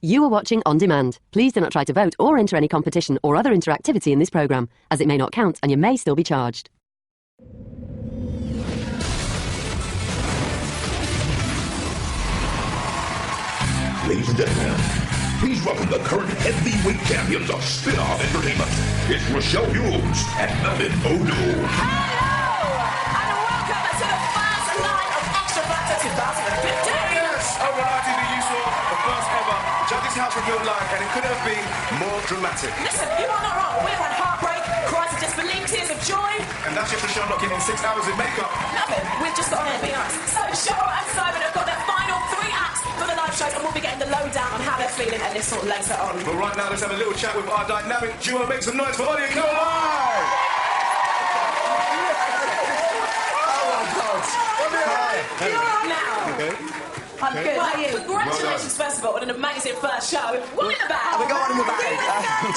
You are watching On Demand. Please do not try to vote or enter any competition or other interactivity in this programme, as it may not count and you may still be charged. Ladies and gentlemen, please welcome the current heavyweight champions of spin-off entertainment. It's Rochelle Hughes and Melvin O'Doul. Hello! And welcome to the first night of Xtra 2015. Yes! Over on RTV you saw the first ever Judges House revealed live, and it couldn't have been more dramatic. Listen, you are not wrong. We've had heartbreak, cries of disbelief, tears of joy. And that's just Rochelle not getting 6 hours in makeup. Nothing. We've just got on air being nice. So Cheryl and Simon have got their final 3 acts for the live shows, and we'll be getting the lowdown on how they're feeling and this sort of later on. But right now, let's have a little chat with our dynamic duo. Make some noise for Ollie and Caroline! Now. Okay. I'm good. How are you? Congratulations, first of all, on an amazing first show. What in the bag? We got one in the bag. Do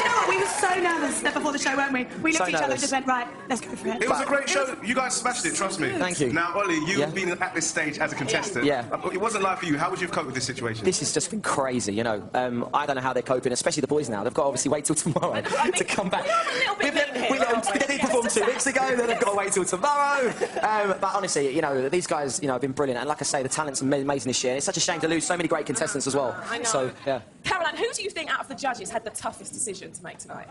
you know what? We were so nervous before the show, weren't we? We looked at each other and nervous. just went, right, let's go for it. It was a great show. You guys smashed it, trust me. Thank you. Now, Ollie, you've been at this stage as a contestant. Yeah. It wasn't live for you. How would you have coped with this situation? This has just been crazy, you know. I don't know how they're coping, especially the boys now. They've got to obviously wait till tomorrow to come back. We They performed 2 weeks ago, then they've got to wait till tomorrow. But honestly, you know, these guys, you know, have been brilliant. And like I say, the talent's amazing this year. And it's such a shame to lose so many great contestants as well. I know. So, yeah. Caroline, who do you think out of the judges had the toughest decision to make tonight?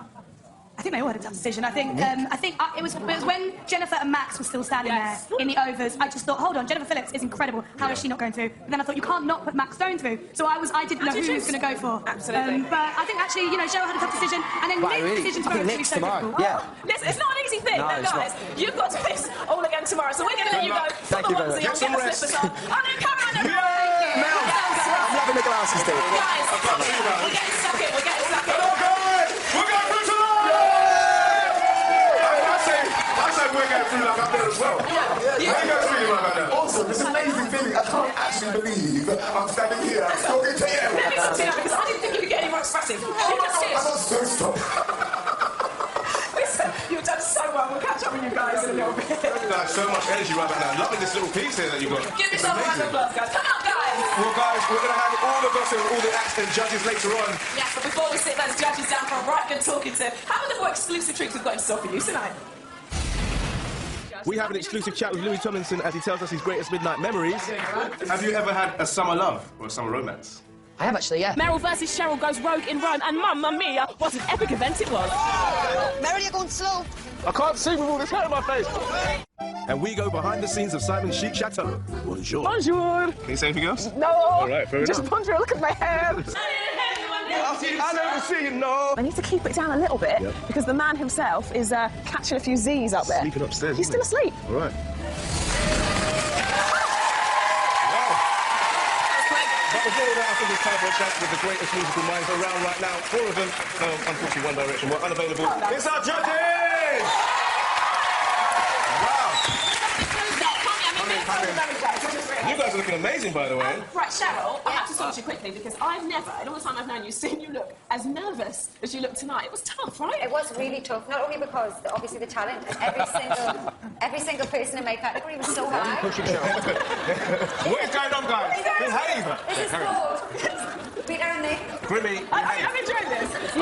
I think they all had a tough decision. I think it was when Jennifer and Max were still standing there in the overs. I just thought, hold on, Jennifer Phillips is incredible. How is she not going through? But then I thought, you can't not put Max Stone through. So I didn't know who he was going to go for. Absolutely. But I think actually, you know, Cheryl had a tough decision, and then Nick's decision to go was Nick's so tomorrow. difficult. Yeah. Listen, it's not an easy thing, No, though, it's guys. You've got to face all again tomorrow, so we're going to let you go. Thank you very much. Get some rest. Oh, no, Caroline, no, I'm loving the glasses, dude. guys, we're getting stuck in. We're getting stuck in. We're going through tonight! I say we're going through like I'm there as well. How you guys feeling about that? Awesome, it's an amazing feeling. I can't actually believe I'm standing here. I'm talking to you. Let me talk to you now, because I didn't think you could get any more expressive. Oh my God, I'm so stoked. Listen, you've done so well. We'll catch up with you guys in a little bit. Guys, so much energy right now. Loving this little piece here that you got. Give yourself a round of applause, guys. Come on, guys. Well, guys, we're going to have all the gossip and all the acts and judges later on. Yes, but before we sit those judges down for a right good talking to, how many more exclusive treats we've got in store for you tonight? We have an exclusive chat with Louis Tomlinson as he tells us his greatest midnight memories. Have you ever had a summer love or a summer romance? I have actually, yeah. Meryl versus Cheryl goes rogue in Rome, and mamma mia, what an epic event it was. Meryl, you're going slow. I can't see with all this hair in my face. And we go behind the scenes of Simon's chic chateau. Bonjour. Bonjour. Can you say anything else? No. All right, fair Just enough. bonjour, look at my hair. I never see you, no. I need to keep it down a little bit, because the man himself is catching a few Z's up there. Sleeping upstairs. He's still asleep. All right. But before that, I think it's time for a chat with the greatest musical minds around right now. 4 of them, unfortunately, One Direction were unavailable. It's our judges! Wow. You guys are looking amazing, by the way. Right, Cheryl, I have to talk to you quickly, because I've never, in all the time I've known you, seen you look as nervous as you look tonight. It was tough, right? It was really tough, not only because obviously the talent and every single person in my category was so high. What is going on, guys? Behave! This is cool. Peter and Nick. Grimmy, I'm enjoying this. We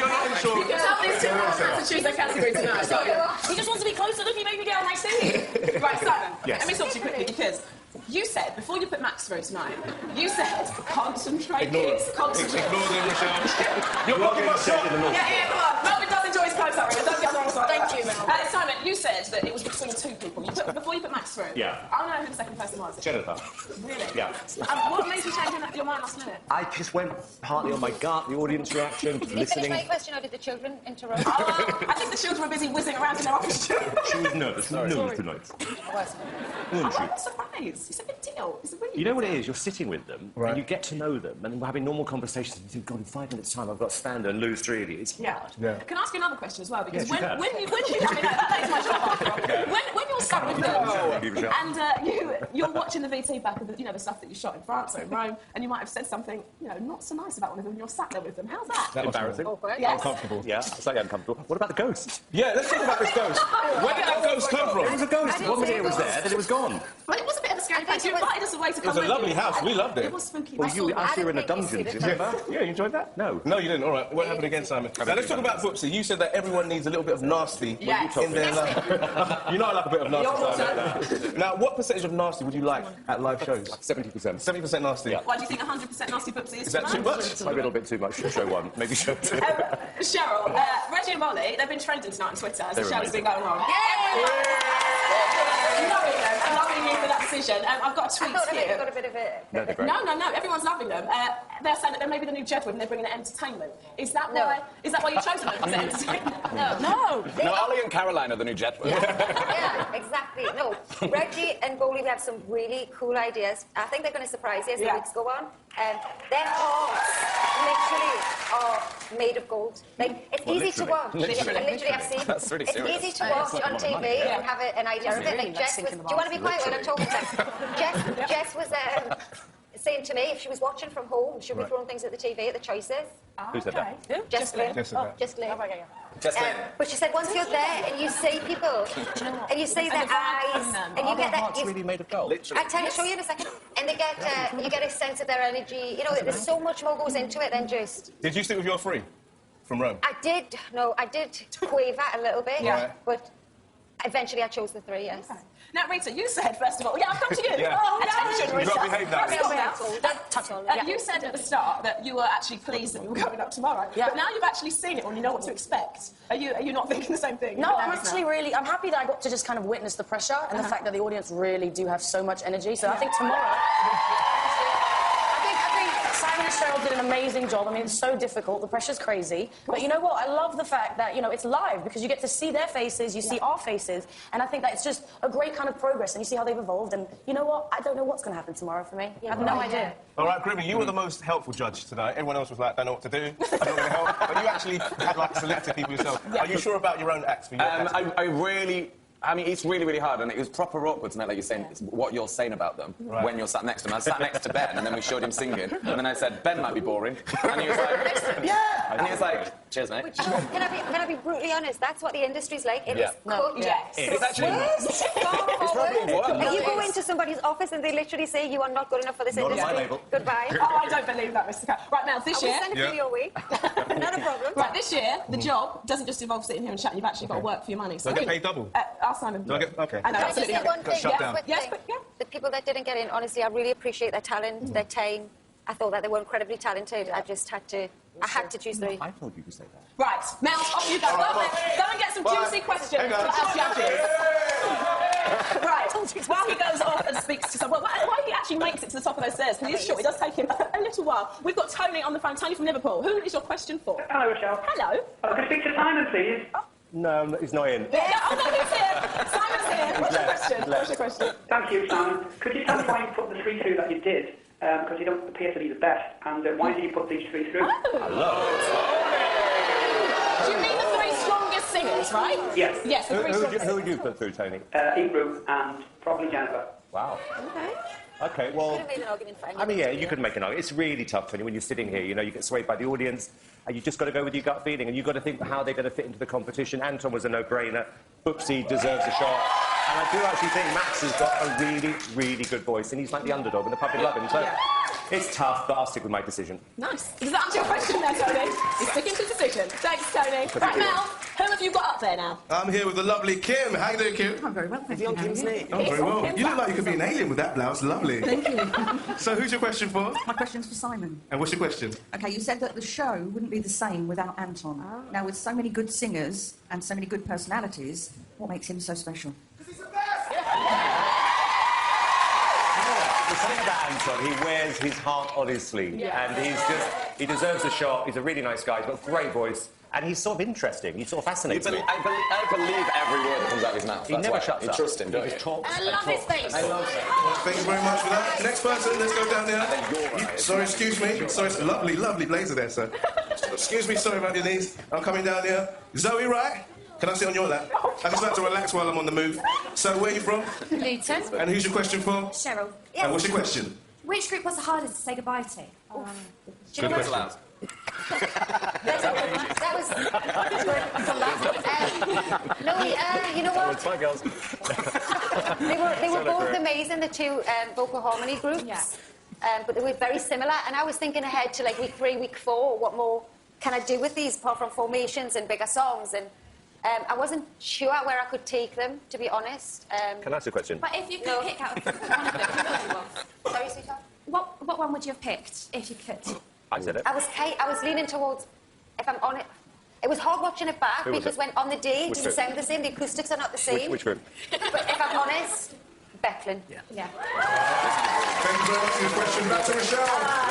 are not in short. You can tell these two girls have to choose their category tonight. He just wants to be closer. Look, he made me get on my seat. Right, Simon, let me talk to you quickly, because you said, before you put Max through tonight, you said, concentrate, kids, concentrate. Ignore them, Michelle. You're blocking my shot. Yeah, come on. Melvin does enjoy his close up. Don't get on the wrong side. Thank you, Mel. Simon, you said that it was between 2 people. Before you put Max through, I don't know who the second person was. Jennifer. Really? Yeah. What made you change your mind last minute? I just went partly on my gut, the audience reaction, Did you listening. finish my question, or did the children interrupt? I think the children were busy whizzing around in their office. She was nervous. Nervous tonight. Wasn't she? I'm surprised. It's a big deal. It's a really You know what it is? You're sitting with them, and you get to know them, and we're having normal conversations, and you think, God, in 5 minutes' time, I've got to stand there and lose 3 of you. It's hard. Can I ask you another question as well? Because Yes, when you, I mean, that is my job after all. When you're sat with them, and you're watching the VT back of the, the stuff that you shot in France or in Rome, and you might have said something, not so nice about one of them, and you're sat there with them. How's that? Embarrassing. Yes. Uncomfortable. Yeah, slightly uncomfortable. What about the ghost? Yeah, let's talk about this ghost. Where did that ghost come from? It was a ghost. One minute it was there, then it was gone. Well, it was a bit of a scary place. You invited us away to come It was a lovely house. We loved it. It was spooky. Well, you were in a dungeon, did you remember? Yeah, you enjoyed that? No. No, you didn't. All right. What happened again, Simon? Now, let's talk about Footsie. You said that everyone needs a little bit of nasty in their life. You know I like a bit of nasty, Simon. Now, what percentage of nasty would you like at live shows? 70%. 70% nasty? Yeah. Why do you think 100% nasty Footsie is? Is that too much? Maybe a little bit too much for show one. Maybe show two. Cheryl, Reggie and Molly, they've been trending tonight on Twitter as the show's been going on. Loving them and loving you for that decision. I've got a tweet here. Got a bit of it. No, they're great. No, everyone's loving them. They're saying that they're maybe the new Jedward and they're bringing it entertainment. Is that why you've chosen them as entertainment? No. No, Ollie and Caroline are the new Jedward. Yeah, exactly. No, Reggie and Bowley, we have some really cool ideas. I think they're going to surprise you as the weeks go on. Their hearts literally are made of gold. Like, it's easy to watch. Literally, I've seen. That's really serious. It's easy to watch on TV and have an idea of it. Like Jess was. Do you want to be quiet when I'm talking, Jess? Jess was saying to me if she was watching from home, she'd be throwing things at the TV at the choices. Who said that? Jess Lynn. Jess Lynn. Just But she said once you're there and you see people, and you see their eyes, and you get that. It's really made of gold. I tell you, show you in a second. And they get, you get a sense of their energy. You know, there's so much more goes into it than just. Did you stick with your 3 from Rome? I did quaver a little bit, but eventually I chose the 3. Yes. Okay. Now, Rita, you said, first of all, I've come to you. Yeah. Oh, attention, Rita. You've got to behave now. Don't touch on. You said at the start that you were actually pleased that you were going up tomorrow. Yeah. But now you've actually seen it and you know what to expect. Are you not thinking the same thing? No, I'm actually I'm happy that I got to just kind of witness the pressure and the fact that the audience really do have so much energy. So I think tomorrow... Simon and Cheryl did an amazing job. I mean, it's so difficult. The pressure's crazy. But you know what? I love the fact that, it's live because you get to see their faces, you see our faces, and I think that it's just a great kind of progress, and you see how they've evolved. And you know what? I don't know what's going to happen tomorrow for me. I have no idea. All right, Grimmy, you were the most helpful judge tonight. Everyone else was like, don't know what to do, I'm not going to help. But you actually had, selected people yourself. Are you sure about your own acts for your I mean, it's really, really hard, and it was proper awkward to know, like you're saying, what you're saying about them when you're sat next to them. I sat next to Ben, and then we showed him singing, and then I said, Ben might be boring, and he was like, yeah, and he was like, cheers, mate. Can I be brutally honest? That's what the industry's like. It is cooked. It's actually it's probably worse. If you go into somebody's office and they literally say you are not good enough for this industry, on my label. Goodbye. Oh, I don't believe that, Mr. Cat. Right, now, this year... I will send it through your way. Not a problem. Right, this year, the job doesn't just involve sitting here and chatting. You've actually got to work for your money. So I get paid double? Ask Simon. Do I get... OK. I know, absolutely. Can I just say one thing? Shut down. Yes, but the people that didn't get in, honestly, I really appreciate their talent, their time. I thought that they were incredibly talented. I just had to choose 3. I told you to say that. Right, Mel, off you go. Go and get some juicy questions for our judges. Right, while he goes off and speaks to someone, why he actually makes it to the top of those stairs, because he's short, it does take him a little while. We've got Tony on the phone. Tony from Liverpool. Who is your question for? Hello, Rochelle. Hello. Can I speak to Simon, please? No, he's not in. Yeah, oh, no, he's here. Simon's here. What's your question? Thank you, Simon. Could you tell me why you put the 3 through that you did? Because you don't appear to be the best. And why did you put these 3 through? Do you mean the 3 strongest singers, right? Yes. Yes, the 3 strongest Who would you put through, Tony? Ebru and probably Jennifer. Wow. Okay. OK, well... Could have made an argument for I mean, yeah, you could make an argument. It's really tough, Tony, when you're sitting here, you get swayed by the audience, and you've just got to go with your gut feeling, and you've got to think how they're going to fit into the competition. Anton was a no-brainer. Footsie deserves a shot. And I do actually think Max has got a really, really good voice, and he's like the underdog, and the public love him. So it's tough, but I'll stick with my decision. Nice. Does that answer your question there, Tony? He's sticking to decision. Thanks, Tony. Right, Mel, who have you got up there now? I'm here with the lovely Kim. How you doing, Kim? I'm very well, thank you. I'm very well. You look like you could be an alien with that blouse. Lovely. Thank you. So who's your question for? My question's for Simon. And what's your question? OK, you said that the show wouldn't be the same without Anton. Oh. Now, with so many good singers and so many good personalities, what makes him so special? The thing about Anton, he wears his heart on his sleeve, and he deserves a shot. He's a really nice guy. He's got a great voice, and he's sort of interesting. He sort of fascinates me. I believe every word that comes out of his mouth. He never shuts up. You trust him, don't you? I love his face. I love him. Thank you very much for that. Next person, let's go down there. Sorry, excuse me. Sorry, it's a lovely, lovely blazer there, sir. Excuse me, sorry about your knees. I'm coming down here. Zoe, right? Can I sit on your lap? I just like to relax while I'm on the move. So, where are you from? Luton. And who's your question for? Cheryl. And what's your question? Which group was the hardest to say goodbye to? Good question. That was good. Come back. No, you know what? Bye, girls. They were both amazing, the two vocal harmony groups. Yeah. But they were very similar, and I was thinking ahead to like week 3, week 4, what more can I do with these apart from formations and bigger songs, and I wasn't sure where I could take them, to be honest. Can I ask a question? But if you could pick out one of them, Sorry, sweetheart? what one would you have picked if you could? I said it. I was leaning towards, if I'm honest, it was hard watching it back because when on the day it didn't sound the same, the acoustics are not the same. Which group? But if I'm honest, Becklin. Yeah. Thank you very much for your question. Back to Rochelle.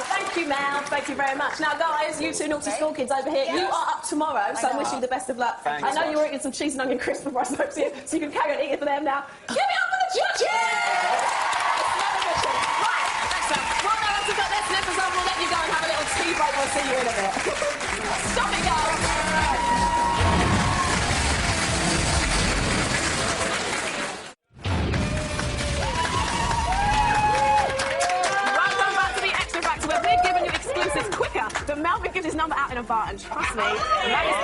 Thank you, Mel. Thank you very much. Now, guys, you two naughty school kids over here, you are up tomorrow, so I wish you the best of luck. Thanks. I know you were eating some cheese and onion crisps before I spoke to you, so you can carry on eating for them now. Give it up for the judges! Right, next up. Well, now once we've got their slippers on, we'll let you go and have a little tea break. We'll see you in a bit. Stop it, guys. But Melvin gives his number out in advance. Trust me. That is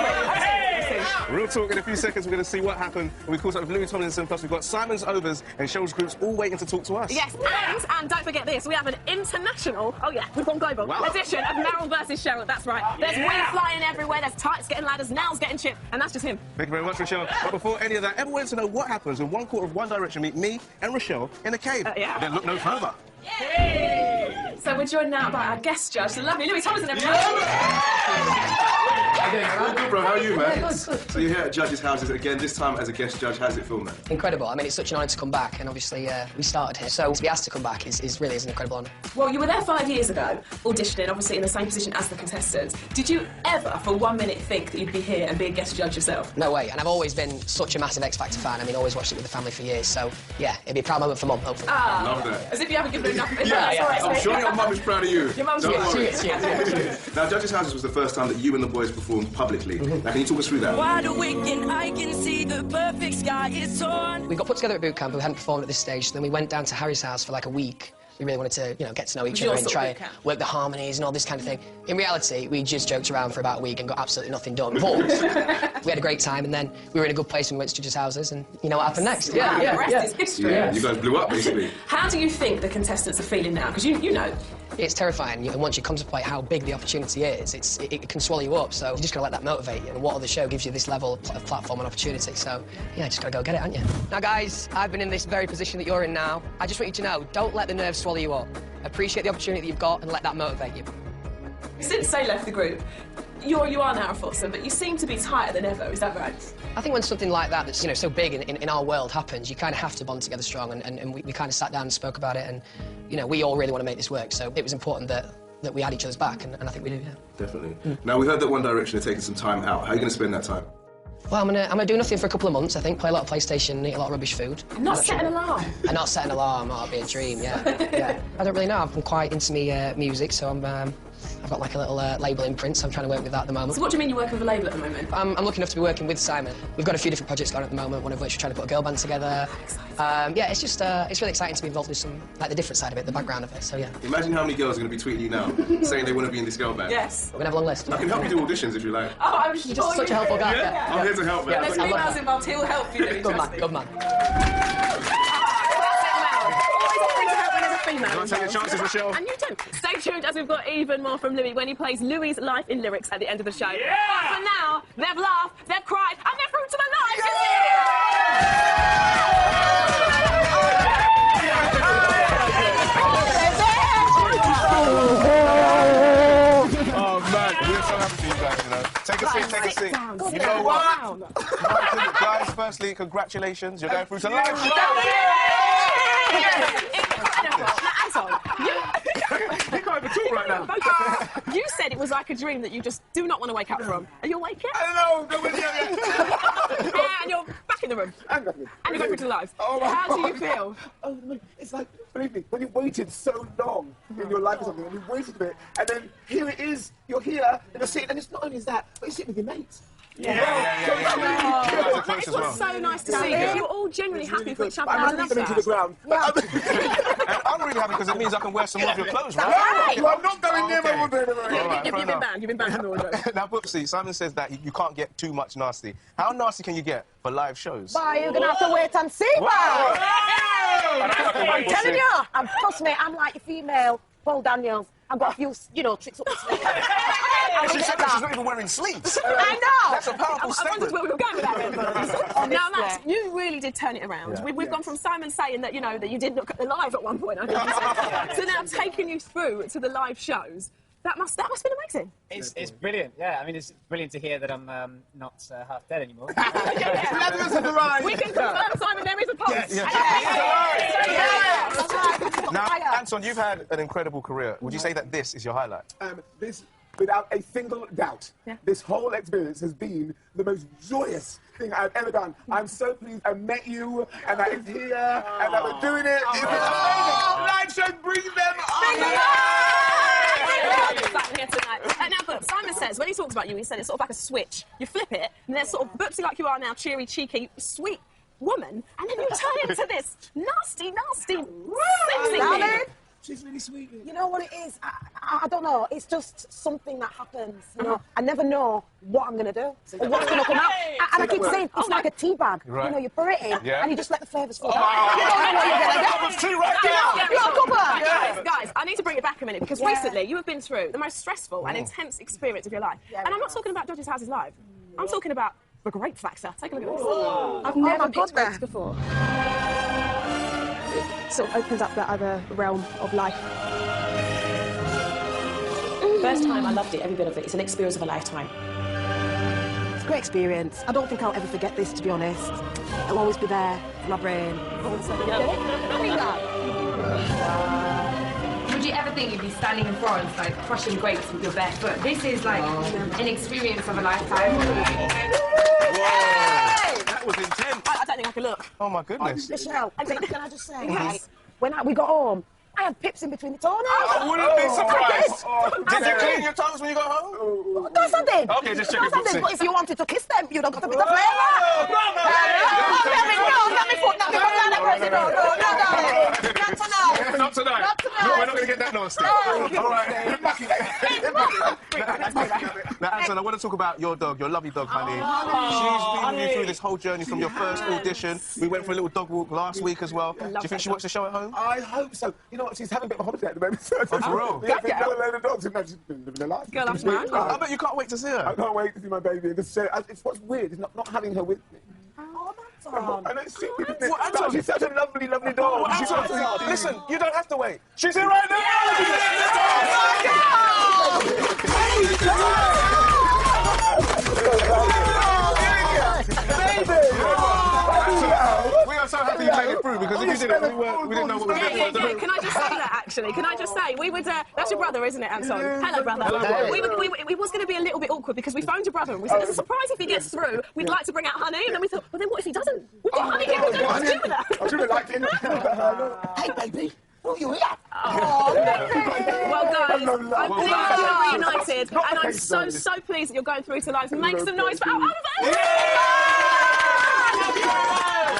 quick. Real talk, in a few seconds we're going to see what happened. We caught up with Louis Tomlinson, plus we've got Simon's Overs and Cheryl's groups all waiting to talk to us. Yes, and don't forget this, we have an international, oh yeah, we've gone global, edition of Meryl versus Cheryl, that's right. There's wind flying everywhere, there's tights getting ladders, nails getting chipped, and that's just him. Thank you very much, Rochelle. But before any of that, ever wanted to know what happens when one quarter of One Direction meet me and Rochelle in a cave? Yeah. Then look no further. Yay! So we're joined now by our guest judge, the lovely Louis Tomlinson, everyone. Good, bro. How are you, man? So you're here at Judges' Houses again, this time as a guest judge. How's it feel, man? Incredible. I mean, it's such an honour to come back, and obviously we started here, so to be asked to come back is really an incredible honour. Well, you were there 5 years ago, auditioning, obviously in the same position as the contestants. Did you ever, for 1 minute, think that you'd be here and be a guest judge yourself? No way, and I've always been such a massive X Factor fan. I mean, always watched it with the family for years, so yeah, it'd be a proud moment for Mum, hopefully. Ah, love that. As if you haven't given enough. I'm sure your mum is proud of you. Your mum's Now, Judges' Houses was the first time that you and the boys performed publicly. Now, can you talk us through that? Wide awake and I can see the perfect sky is torn. We got put together at boot camp, we hadn't performed at this stage, so then we went down to Harry's house for like a week. We really wanted to, get to know each other and try and work the harmonies and all this kind of thing. In reality, we just joked around for about a week and got absolutely nothing done. But we had a great time, and then we were in a good place when we went to Judges' Houses, and you know what happened next? The rest is history. Yeah, you guys blew up, basically. How do you think the contestants are feeling now? Because you know. It's terrifying, and once you contemplate how big the opportunity is, it can swallow you up, so you just got to let that motivate you, and what other show gives you this level of platform and opportunity, so yeah, just got to go get it, haven't you? Now, guys, I've been in this very position that you're in now. I just want you to know, don't let the nerves swallow you up. Appreciate the opportunity that you've got and let that motivate you. Since Say left the group, you are now a foursome, but you seem to be tighter than ever, is that right? I think when something like that that's, so big in our world happens, you kind of have to bond together strong, and we kind of sat down and spoke about it, and, we all really want to make this work, so it was important that we had each other's back, and I think we do, yeah. Definitely. Now, we heard that One Direction are taking some time out. How are you going to spend that time? Well, I'm gonna do nothing for a couple of months, I think, play a lot of PlayStation, eat a lot of rubbish food. Not set an alarm? And not set an alarm, that'd be a dream, yeah. I don't really know, I'm quite into me music, so I've got like a little label imprint, so I'm trying to work with that at the moment. So what do you mean you're working with a label at the moment? I'm lucky enough to be working with Simon. We've got a few different projects going at the moment, one of which we're trying to put a girl band together. Yeah, it's just, it's really exciting to be involved with some, like the different side of it, the background of it, so yeah. Imagine how many girls are going to be tweeting you now, saying they want to be in this girl band. Yes. We're going to have a long list. I can help you do auditions if you like. Oh, I'm just such a helpful guy. Yeah. I'm here to help, man. There's females involved, he'll help you. Good man, good man. You want to take your chances, Rochelle? And you do. Stay tuned as we've got even more from Louis when he plays Louis' life in lyrics at the end of the show. Yeah! But for now, they've laughed, they've cried, and they're through to the night. Oh, man, we're so happy for you guys, Take a seat, take a seat. God, you know what? Guys, firstly, congratulations. You're going through to live show. You can't even talk right now. You said it was like a dream that you just do not want to wake up from. Are you awake yet? I don't know. And you're back in the room. And you're going to live. Oh, How do you feel? Oh, it's like, believe me, when you've waited so long in your life or something, and you've waited a bit, and then here it is, you're here, and you're sitting, and it's not only that, but you're sitting with your mates. It was so nice to see you. You're all genuinely happy for each other. I'm not leaving to the ground. I'm really happy because it means I can wear some more of your clothes, right? No, I'm not going near my wardrobe. You've been banned. You've been banned from the wardrobe. Now, Boopsy, Simon says that you can't get too much nasty. How nasty can you get for live shows? Boy, you're going to have to wait and see, boy. I'm telling you, and trust me, I'm like a female Paul Daniels. I've got a few, you know, tricks up my sleeve. She said that she's not even wearing sleeves. I know. That's a powerful statement. I wondered where we were going with that. Now, Max, you really did turn it around. Yeah. We've gone from Simon saying that, you know, that you did look at the live at one point, I think, to now taking you through to the live shows. That must have been amazing. It's brilliant, yeah. I mean, it's brilliant to hear that I'm not half dead anymore. We can confirm, Simon, there is a pulse. Now, Anton, you've had an incredible career. Would you say that this is your highlight? This, without a single doubt, this whole experience has been the most joyous thing I've ever done. I'm so pleased I met you, and that it's here, and that we're doing it. It's amazing. Live shows, bring them on! Here tonight. Now, but Simon says, when he talks about you, he said it's sort of like a switch. You flip it, and there's sort of Boopsy like you are now, cheery, cheeky, sweet woman, and then you turn into this nasty, sexy thing. She's really sweet. You know what it is? I don't know. It's just something that happens. You know, I never know what I'm going to do or what's going to come out. And I keep saying it's like a tea bag. Right. You know, you pour it in and you just let the flavours flow. You don't know what you're going to get. Guys, I need to bring it back a minute because recently you have been through the most stressful and intense experience of your life. And I'm not talking about Judges' Houses Live. I'm talking about the Grape Factor. Take a look at this. I've never picked grapes before. It sort of opens up that other realm of life. First time, I loved it, every bit of it. It's an experience of a lifetime. It's a great experience. I don't think I'll ever forget this, to be honest. It'll always be there in my brain. Would you ever think you'd be standing in France, like, crushing grapes with your bare foot? This is, like, an experience of a lifetime. That was intense. I don't think I can look. Oh, my goodness. Michelle, can I just say, right, when we got home, I had pips in between the toenails. I wouldn't be surprised. Did you clean your toes when you got home? Of course I did. Okay, just check it. But if you wanted to kiss them, you'd have got a bit of flavour. Not tonight. We're not going to get that nasty. All right. Now, Anton, I want to talk about your dog, your lovely dog, Honey. She's been with you through this whole journey from your first audition. We went for a little dog walk last week as well. Do you think she watched the show at home? I hope so. You know what? She's having a bit of a holiday at the moment. Oh, for real? Yeah, she's got a load of dogs. She's been living her life. Girl after man. I bet you can't wait to see her. I can't wait to see my baby. It's what's weird is not having her with me. And it's stupid, isn't it? Anton, she's such a lovely, lovely dog. Anton, listen, you don't have to wait. She's here right now! We are so happy you made it through because if you didn't, we didn't know what we were doing. Yeah, can I just say that, actually? Can I just say, we would... that's your brother, isn't it, Anton? Hello, brother. It was going to be a little bit awkward because we phoned your brother and we said, as a surprise if he gets through, we'd like to bring out Honey. And then we thought, well, then what if he doesn't? We've got Honey here, we don't know what to do with her. I should have liked it. Hey, baby. Oh, you here? Well, guys, I'm pleased you're reunited, and I'm so pleased that you're going through to live. Make some noise for Oliver!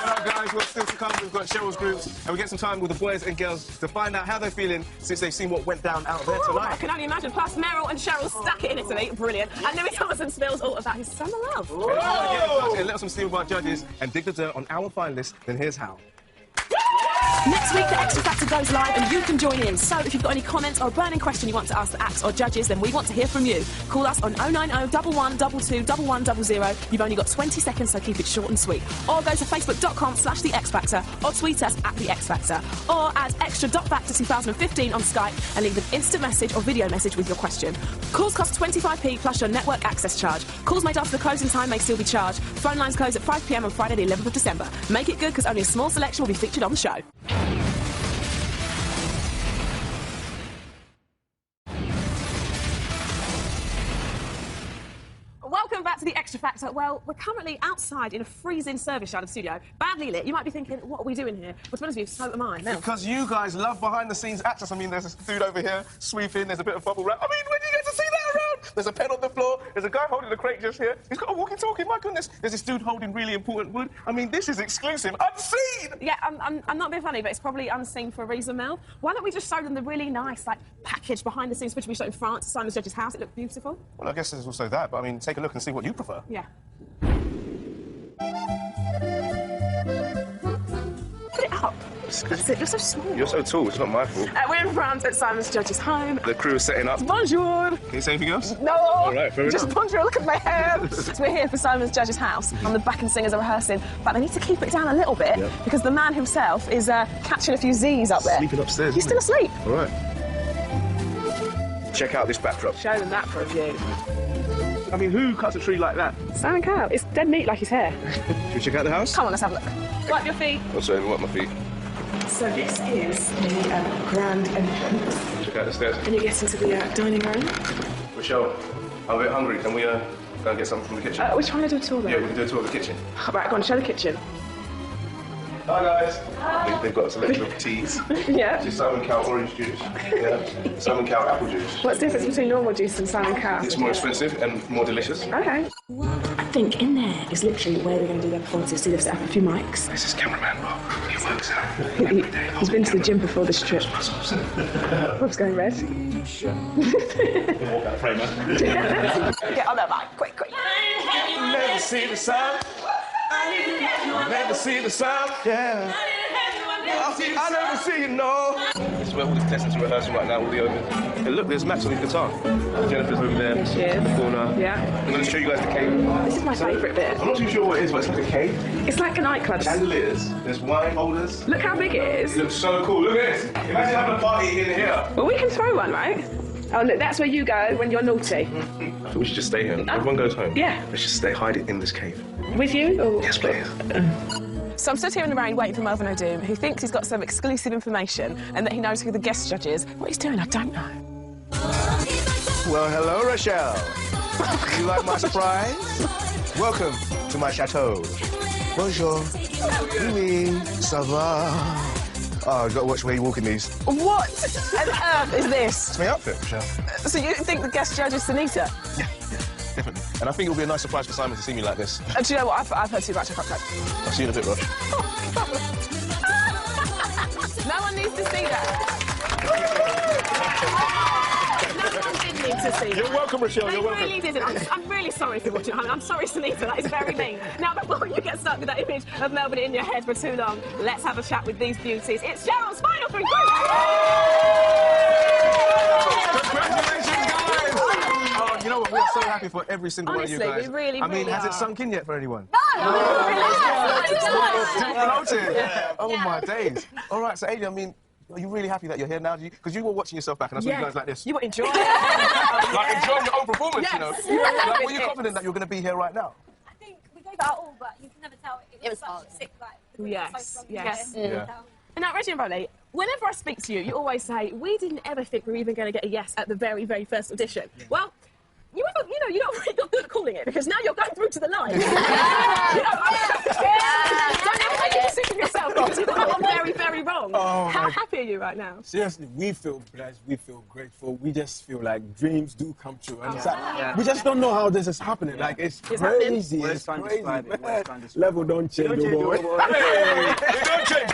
Well, guys, we're still to come. We've got Cheryl's groups, and we get some time with the boys and girls to find out how they're feeling since they've seen what went down out there tonight. I can only imagine. Plus, Meryl and Cheryl stack it in Italy. Brilliant. And Louis Thomason spills all about his summer love. And let us some steam of our judges and dig the dirt on our finalists, then here's how. Next week, the Xtra Factor goes live and you can join in. So if you've got any comments or a burning question you want to ask the acts or judges, then we want to hear from you. Call us on 090 1122 1100. You've only got 20 seconds, so keep it short and sweet. Or go to facebook.com/The X Factor or tweet us at The X Factor. Or add Xtra.Factor2015 on Skype and leave an instant message or video message with your question. Calls cost 25p plus your network access charge. Calls made after the closing time may still be charged. Phone lines close at 5 p.m. on Friday the 11th of December. Make it good because only a small selection will be featured on the show. Welcome back to the Xtra Factor. Well, we're currently outside in a freezing service yard of studio, badly lit. You might be thinking, what are we doing here? Well, to be honest with you, so am I. Mel. Because you guys love behind-the-scenes actors. I mean, there's a dude over here sweeping, there's a bit of bubble wrap. I mean, when do you get to see that around. There's a pen on the floor. There's a guy holding a crate just here. He's got a walkie-talkie. My goodness. There's this dude holding really important wood. I mean, this is exclusive. Unseen. Yeah, I'm not being funny, but it's probably unseen for a reason, Mel. Why don't we just show them the really nice, like, package behind the scenes footage we shot in France, Simon's Judge's house? It looked beautiful. Well, I guess there's also that, but I mean, take a look and see what you prefer. Yeah. Put it up. That's it, you're so small. You're so tall, it's not my fault. We're in France at Simon's Judge's home. The crew is setting up. Bonjour. Can you say anything else? No. All right, fair Just enough. bonjour, look at my hair. So we're here for Simon's Judge's house, and the backing singers are rehearsing, but they need to keep it down a little bit, because the man himself is catching a few Z's up there. Sleeping upstairs. He's still asleep. All right. Check out this backdrop. Show them that for a view. I mean, who cuts a tree like that? Simon Cowell. It's dead neat like his hair. Should we check out the house? Come on, let's have a look. Wipe your feet. Oh, sorry, wipe my feet. So this is the grand entrance. Check out the stairs. And you get into the dining room. Michelle, I'm a bit hungry. Can we go and get something from the kitchen? We're trying to do a tour then. Yeah, we can do a tour of the kitchen. Right, go on, show the kitchen. Hi, guys. Hi. They've got a selection of teas. Yeah. This is Simon Cowell orange juice. Yeah. Simon Cowell apple juice. What's the difference between normal juice and Simon Cowell? It's more expensive and more delicious. Okay. I think in there is literally where they're going to do their performances. See, they've set up a few mics. This is cameraman Bob. He works out. He's been to the gym before this trip. Bob's going red. Walk that frame, man. Get on that mic, quick. Never see the sun. Never see the sun. Yeah. I never see you, no. This is where all the contestants are rehearsing right now, all the ovens. And look, there's Max on his guitar. Jennifer's over there. There she is. In the corner. Yeah. I'm going to show you guys the cave. This is my favourite bit. I'm not too sure what it is, but it's like a cave. It's like a nightclub. Chandeliers. There's wine holders. Look how big it is. It looks so cool. Look at this. Imagine having a party in here. Well, we can throw one, right? Oh, look, that's where you go when you're naughty. I think we should just stay here. Everyone goes home. Yeah. Let's just stay, hide it in this cave. With you? Or... Yes, please. So I'm stood here in the rain waiting for Melvin O'Doom, who thinks he's got some exclusive information and that he knows who the guest judge is. What he's doing, I don't know. Well, hello, Rochelle. You like my surprise? Welcome to my chateau. Bonjour. Oui, ça va. Oh, you've got to watch where you walk in these. What on earth is this? It's my outfit, Rochelle. So you think the guest judge is Sunita? Yeah, definitely. And I think it'll be a nice surprise for Simon to see me like this. Do you know what? I've heard too much. I can't cope. I'll see you in a bit, Roch. No one needs to see that. No one did need to see that. You're welcome, Rochelle. You're welcome. I really didn't. I'm really sorry for watching at home. I'm sorry, Sunita. That is very mean. Now, before you get stuck with that image of Melbourne in your head for too long, let's have a chat with these beauties. It's Cheryl's final three. Congratulations, guys! Oh, you know what? We're so happy for every single Honestly, one of you guys. we really, I mean, really has it are. sunk in yet for anyone? No! Floating. Oh my days! All right, so Adrian, I mean, are you really happy that you're here now? Because you were watching yourself back, and I saw you guys like this. You were enjoying Like enjoying your own performance, Yes. you know. Like, were you confident that you're going to be here right now? I think we gave it our all, but you can never tell. It was such a sick vibe. Yes, yes. Yeah. And now, Reggie and Bradley, whenever I speak to you, you always say, we didn't ever think we were even going to get a yes at the very, very first audition. Well, you're not really good at calling it, because now you're going through to the line. Don't ever make a decision yourself, because you've got very, very wrong. Oh, How my- happy are you right now? Seriously, we feel blessed, we feel grateful, we just feel like dreams do come true. And it's like, Yeah. we just don't know how this is happening. Like, it's crazy, Well, it's it's fun to crazy, describe it, well, it's fun man. to describe Level don't change, Don't change, boy. oh, boy. Hey, it don't change,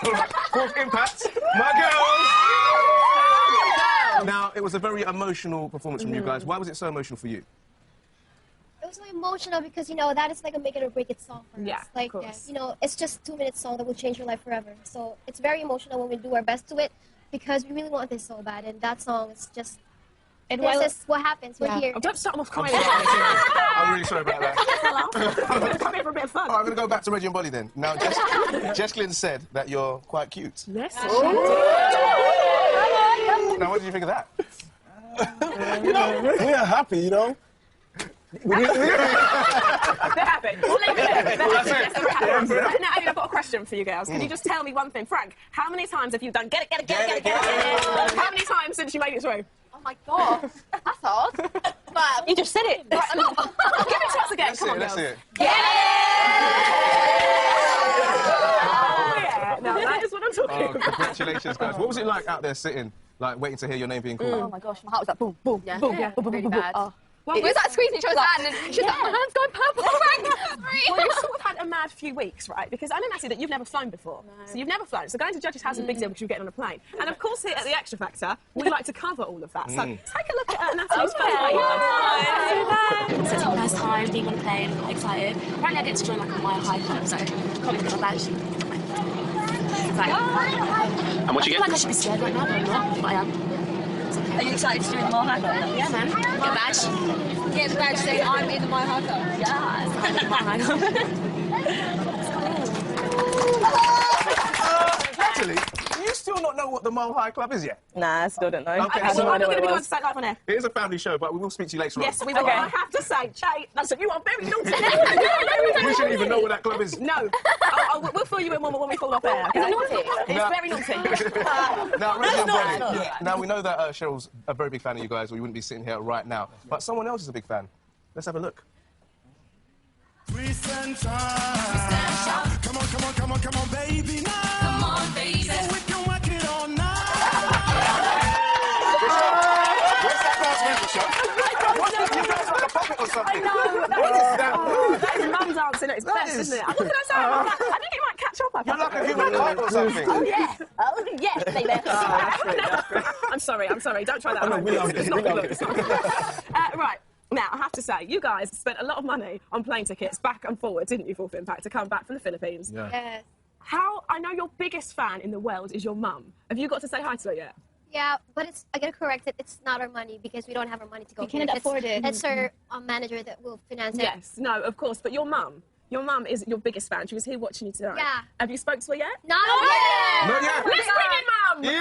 All right. Fourth impact, my girls. Now, it was a very emotional performance from you guys. Why was it so emotional for you? It was so emotional because, you know, that is like a make it or break it song for Yeah, us. Like, of course. you know, it's just 2-minute song that will change your life forever. So it's very emotional when we do our best to it because we really want this so bad. And that song is just, this is what happens. We're here. Oh, don't start them off crying. I'm really sorry about that. I'm come here for a bit of fun. Oh, I'm going to go back to Reggie and Bolly then. Now, Jess Glynn said that you're quite cute. Yes. Now, what did you think of that? You know, we are happy, you know. They're happy. We'll leave it there. They're That's happy. it. Yes, they're happy. Right, now, I've got a question for you girls. Can you just tell me one thing? Frank, how many times have you done get it? How many times since you made it through? Oh my god, that's hard. But You just said it. Right, look. Give it to us again. Let's Come see on, it, let's girls. see it. Oh, yeah. Now, that is what I'm talking Oh, about. congratulations, guys. What was it like out there sitting, Like, waiting to hear your name being called? Oh my gosh, my heart was like boom, boom, boom, boom, boom, boom, really boom, boom. bad. Oh. Well, we started squeezing each other's hand, and she's like, my hand's going purple. Well, you've sort of had a mad few weeks, right? Because I know, Natalie, that you've never flown before. No. So you've never flown. So going to Judges' House is a big deal because you're getting on a plane. And of course, here at the Extra Factor, we like to cover all of that. So take a look at Natalie's phone. So it's my first time being on a plane. I'm quite excited. Apparently, I get to join like a Mile High Club, so can't get my badge. And what you I feel like I should be scared right now, but I'm not. But I am. Are you excited to join the Mile High Club? Yeah, man. Get a badge. Get the badge saying I'm in the Mile High Club. Yeah, I'm in the Mile High Club. Natalie, you still not know what the Mile High Club is yet? Nah, I still don't know. Okay, I'm not going to be the one to say live on air. It is a family show, but we will speak to you later on. Yes, we will. Okay. I have to say, Jay, listen, you are very naughty. You shouldn't even know what that club is. No. We'll fill you in when we fall off air. Is it naughty? It's very naughty. Now, Reggie and Brennan, now we know that Cheryl's a very big fan of you guys, or you wouldn't be sitting here right now. But someone else is a big fan. Let's have a look. Recent time. Come on, come on, come on, come on, baby, now. Come on, baby. So we can work it all night. What's that dance music show? What's that? You dance like a puppet or something? I know. That is mum dancing at its best, isn't it? What can I say about that? I think it might catch up. You're like a human kite or something. Oh, yeah. Oh, yeah, baby. I'm sorry. Don't try that. Oh, no, we love it. It's not good. Right. Now, I have to say, you guys spent a lot of money on plane tickets back and forward, didn't you, Fourth Impact, to come back from the Philippines? Yeah. Yes. I know your biggest fan in the world is your mum. Have you got to say hi to her yet? Yeah, but I gotta correct it. It's not our money because we don't have our money to go. We can't afford it. It's our manager that will finance it. Yes, no, of course. But your mum is your biggest fan. She was here watching you tonight. Yeah. Have you spoke to her yet? Not yet. Not yet. Let's bring in mum.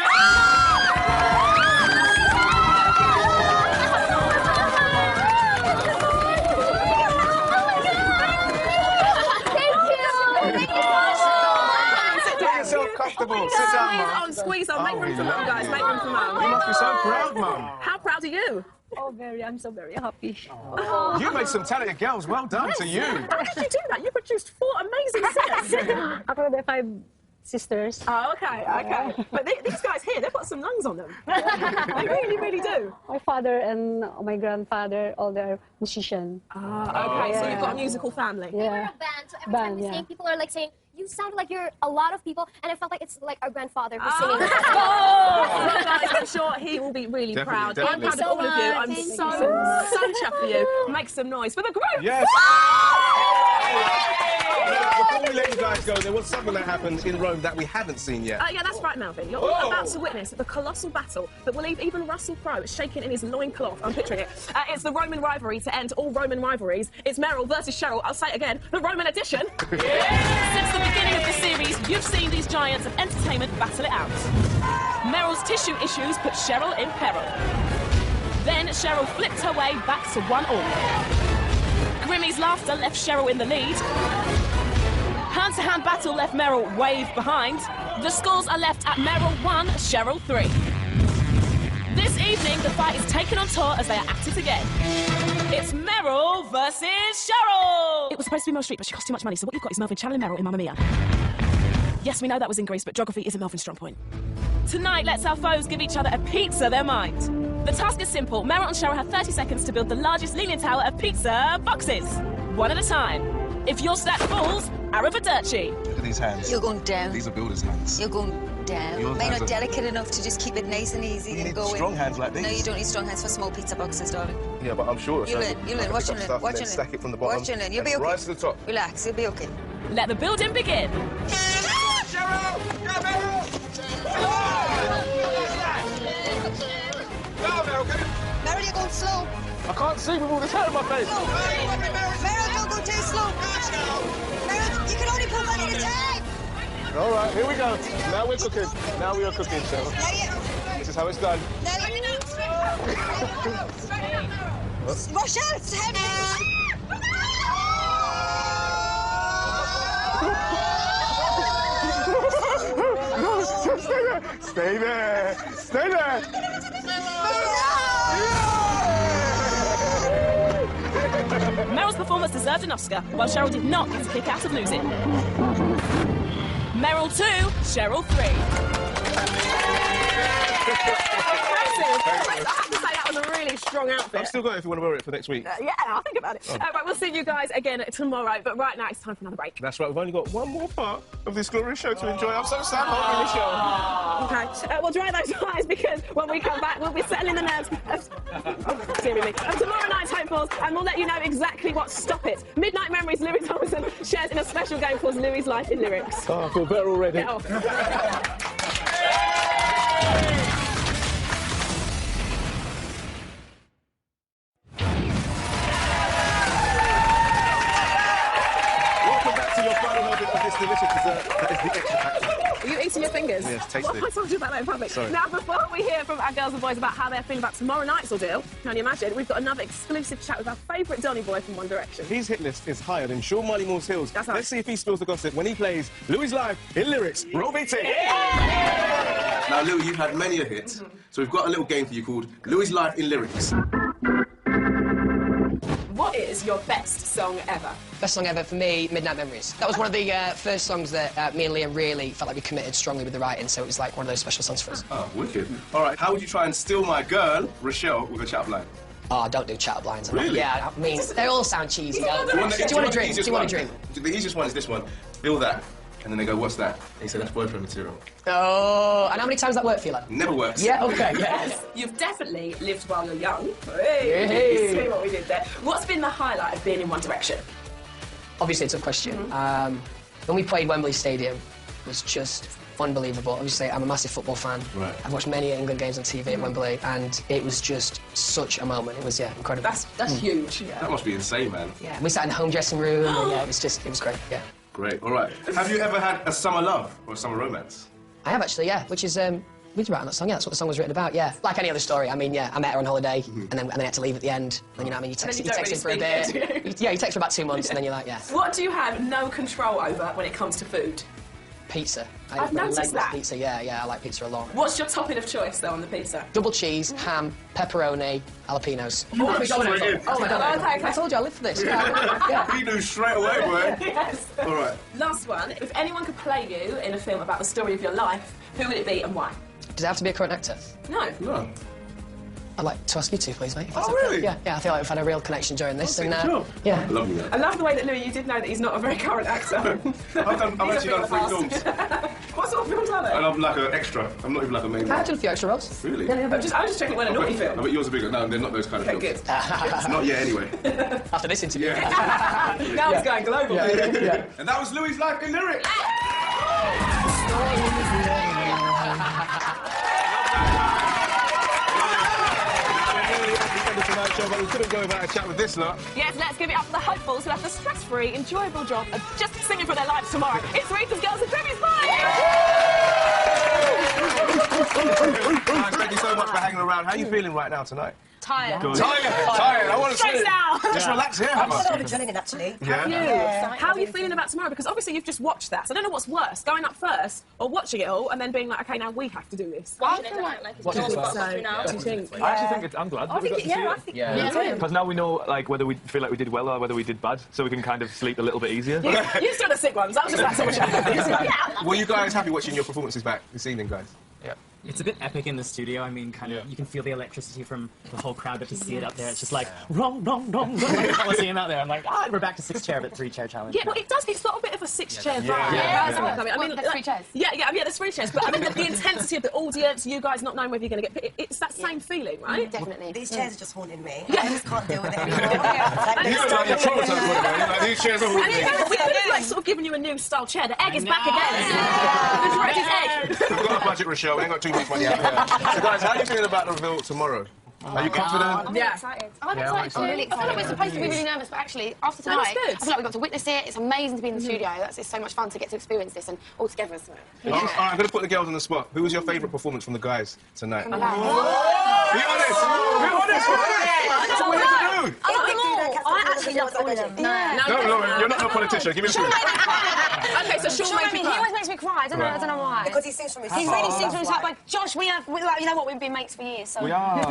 Comfortable. Sit down, Mum. Squeeze on. Make room for Mum, guys. Make room for Mum. You must be so proud, Mum. How proud are you? Oh, very. I'm so very happy. You made some talented girls. Well done to you. How did you do that? You produced 4 amazing singers. I've got 5 sisters. Oh, okay. But these guys here, they've got some lungs on them. They really, really do. My father and my grandfather, all they're musicians. Okay, so you've got a musical family. We're a band, so every time we sing, people are like saying, you sound like you're a lot of people, and I felt like it's like our grandfather who's singing. Well, guys, I'm sure he will be really proud. Definitely. I'm proud of all of you. I'm so chuffed for you. Make some noise for the group. Yes. Before we let you guys go, there was something that happened in Rome that we haven't seen yet. Yeah, that's right, Melvin. You're all about to witness the colossal battle that will leave even Russell Crowe shaking in his loincloth. I'm picturing it. It's the Roman rivalry to end all Roman rivalries. It's Meryl versus Cheryl. I'll say it again, the Roman edition. Since the beginning of the series, you've seen these giants of entertainment battle it out. Meryl's tissue issues put Cheryl in peril. Then Cheryl flipped her way back to 1-1. Grimmy's laughter left Cheryl in the lead. Hand-to-hand battle left Meryl wave behind. The scores are left at Meryl 1, Cheryl 3. This evening, the fight is taken on tour as they are at it again. It's Meryl versus Cheryl! It was supposed to be Meryl Streep, but she cost too much money, so what you've got is Melvin channeling Meryl in Mamma Mia. Yes, we know that was in Greece, but geography isn't Melvin's strong point. Tonight, let's our foes give each other a pizza their mind. The task is simple. Meryl and Cheryl have 30 seconds to build the largest leaning tower of pizza boxes. One at a time. If your stat falls, arrivederci. Look at these hands. You're going down. These are builders' hands. You're going down. Your Mine hands are are- delicate enough to just keep it nice and easy You and need go strong in. hands like these. No, you don't need strong hands for small pizza boxes, darling. Yeah, but I'm sure. You learn, watch and learn, watch and learn. Stack it from the bottom. Watch and learn, you'll be and okay. rise to the top. Relax, you'll be okay. Let the building begin. Meryl, you're going slow. I can't see with all this hair in my face. Meryl, don't go too slow. Meryl, you can only put one at a time. All right, here we go. Now we're cooking. Now we are cooking, Cheryl. This is how it's done. Rochelle, it's heavy. Stay there. Stay there. Meryl's performance deserved an Oscar, while Cheryl did not get a kick out of losing. Meryl 2, Cheryl 3. have to say that was a really strong outfit. I've still got it if you want to wear it for next week. Yeah, I'll think about it. Oh. Right, we'll see you guys again tomorrow, but right now it's time for another break. That's right, we've only got one more part of this glorious show to enjoy. I'm so sad holding the show. Okay, we'll dry those eyes because when we come back, we'll be settling the nerves of tomorrow night's hopefuls, and we'll let you know exactly what Stop It. Midnight Memories, Louis Thompson shares in a special game called Louis' Life in Lyrics. Oh, I feel better already. Get off. Welcome back to your final helping of this delicious dessert. That is the Xtra pack. Are you eating your fingers? Yes, tasty. What have I told you about that in public? Sorry. Now, before we hear from our girls and boys about how they're feeling about tomorrow night's ordeal, can you imagine? We've got another exclusive chat with our favourite Donny boy from One Direction. His hit list is higher than Shawn Marley Moore's Hills. That's right. Let's see if he spills the gossip when he plays Louis' Life in Lyrics. Roll BT. Now, Louis, you've had many a hit, so we've got a little game for you called Louis' Life in Lyrics. What is your best song ever? Best song ever for me, Midnight Memories. That was one of the first songs that me and Liam really felt like we committed strongly with the writing, so it was like one of those special songs for us. Oh, wicked. All right, how would you try and steal my girl, Rochelle, with a chat-up line? Oh, I don't do chat-up lines. Really? Yeah, I mean, they all sound cheesy, don't they? Do you want a drink? Do you want a drink? The easiest one is this one. Feel that. And then they go, what's that? And you say, that's boyfriend material. Oh, and how many times that worked for you, lad? Never works. Yeah, okay, yeah. You've definitely lived while you're young. Hey. Hey. See what we did there. What's been the highlight of being in One Direction? Obviously, it's a question. When we played Wembley Stadium, it was just unbelievable. Obviously, I'm a massive football fan. Right. I've watched many England games on TV at Wembley, and it was just such a moment. It was, yeah, incredible. That's huge. That must be insane, man. Yeah, we sat in the home dressing room, and yeah, it was great, yeah. Great, all right. Have you ever had a summer love or a summer romance? I have actually, yeah, which is, we did write on that song, yeah, that's what the song was written about, yeah. Like any other story, I mean, yeah, I met her on holiday, and then I had to leave at the end, and you know what I mean, you text him for a bit. You text for about 2 months, and then you're like, yeah. What do you have no control over when it comes to food? Pizza. I've noticed that. Pizza, yeah, I like pizza a lot. What's your topping of choice, though, on the pizza? Double cheese, ham, pepperoni, jalapenos. Oh my God. Okay. I told you I live for this. You knew straight away, boy. Yes. All right. Last one. If anyone could play you in a film about the story of your life, who would it be and why? Does it have to be a current actor? No. No. I'd like to ask you two, please, mate. Oh, really? Yeah, I feel like we've had a real connection during this. Yeah. Yeah. Lovely, man. I love the way that, Louis, you did know that he's not a very current actor. I've actually done 3 films. What sort of films are they? And I'm like an extra. I'm not even like a main. I've done a few extra roles. Really? I was just checking when a naughty film. I bet yours are bigger. No, they're not those kind of Okay, films. good. Not yet, anyway. After this interview. Now it's going global. Yeah. And that was Louis' Life in Lyrics. Show, but we couldn't go without a chat with this lot. Yes, let's give it up for the hopefuls who have the stress-free, enjoyable job of just singing for their lives tomorrow. It's Rita's Girls and Tributes Guys, thank you so much for hanging around. How are you feeling right now tonight? Tired. Tired. I want to Stressed out. Just relax here. I'm still adrenaline, actually. Yeah. How are you feeling about tomorrow? Because obviously you've just watched that. So I don't know what's worse, going up first or watching it all and then being like, OK, now we have to do this. I feel like it's What do you all think? got through now. What do you think? I actually think I'm glad. I think I think yeah. Because now we know like whether we feel like we did well or whether we did bad, so we can kind of sleep a little bit easier. You're still the sick ones. I was just like so much. Were you guys happy watching your performances back this evening, guys? Yeah. It's a bit epic in the studio. I mean, kind of, you can feel the electricity from the whole crowd, but to see it up there, it's just like, wrong, like a Coliseum out there. I'm like, we're back to 6-chair, but 3-chair challenge. Yeah, well, it does. It's got a bit of a 6-chair vibe. Yeah. I mean, there's 3 chairs. Yeah, there's 3 chairs. But I mean, the intensity of the audience, you guys not knowing whether you're going to get... It's that same feeling, right? Definitely. These chairs are just haunting me. I just can't deal with it anymore. These chairs are we could have like sort of given you a new style chair. The egg is back again. The director's egg. We've got a budget, Rochelle. We ain't got too much money out here. So, guys, how are you feeling about the reveal tomorrow? Are you confident? I'm really excited. I'm excited too. I feel like we're supposed to be really nervous, but actually, after tonight, I feel like we got to witness it. It's amazing to be in the studio. It's so much fun to get to experience this and all together. So. All right, I'm going to put the girls on the spot. Who was your favourite performance from the guys tonight? Be honest! Be honest! That's what we have to do! I actually loved all of them. No, Lauren, you're not a politician. Give me a clue. Okay, so Sean made he always makes me cry. I don't know why. Because he sings from his He heart. really sings from his heart. Like, Josh, you know what, we've been mates for years, so... We are,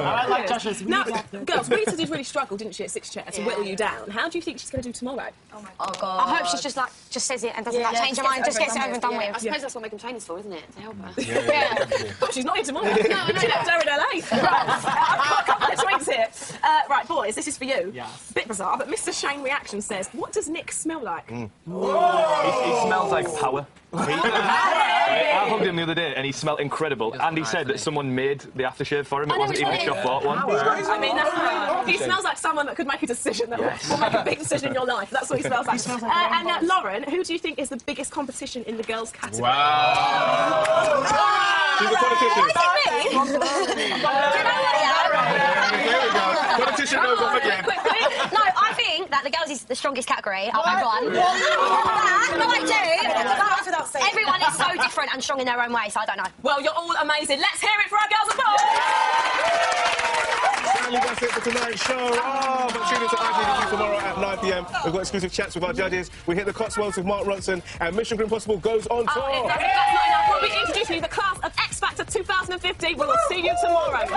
I like Josh's. Now, girls, Rita did really struggle, didn't she, at Xtra to whittle you down. How do you think she's going to do tomorrow? Oh, God. I hope she's just says it and doesn't change her mind, just gets it over and done with. I suppose that's what Megan Trainers for, isn't it? To help her. Yeah. But she's not here tomorrow. She left her in LA. Right, I've got a couple of tweets here. Right, boys, this is for you. Yeah. Bit bizarre, but Mr. Shane Reaction says, what does Nick smell like? He smells like power. I hugged him the other day and he smelled incredible. And he said that someone made the aftershave for him. It wasn't even a shop bought one. I mean, he smells like someone that could make a decision that will make a big decision in your life. That's what he smells like. And Lauren, who do you think is the biggest competition in the girls' category? Wow. She's a politician. There we go. Politician knows what again. No, I think that the girls is the strongest category out of everyone. No, I do. Everyone is so different and strong in their own way, so I don't know. Well, you're all amazing. Let's hear it for our girls and boys! Sadly, that's it for tonight's show. But tune in to ITV tomorrow at 9 p.m. We've got exclusive chats with our judges. We hit the Cotswolds with Mark Ronson, and Mission Impossible goes on tour. That's not enough. We'll be introducing you the class of X Factor 2015. We will see you tomorrow.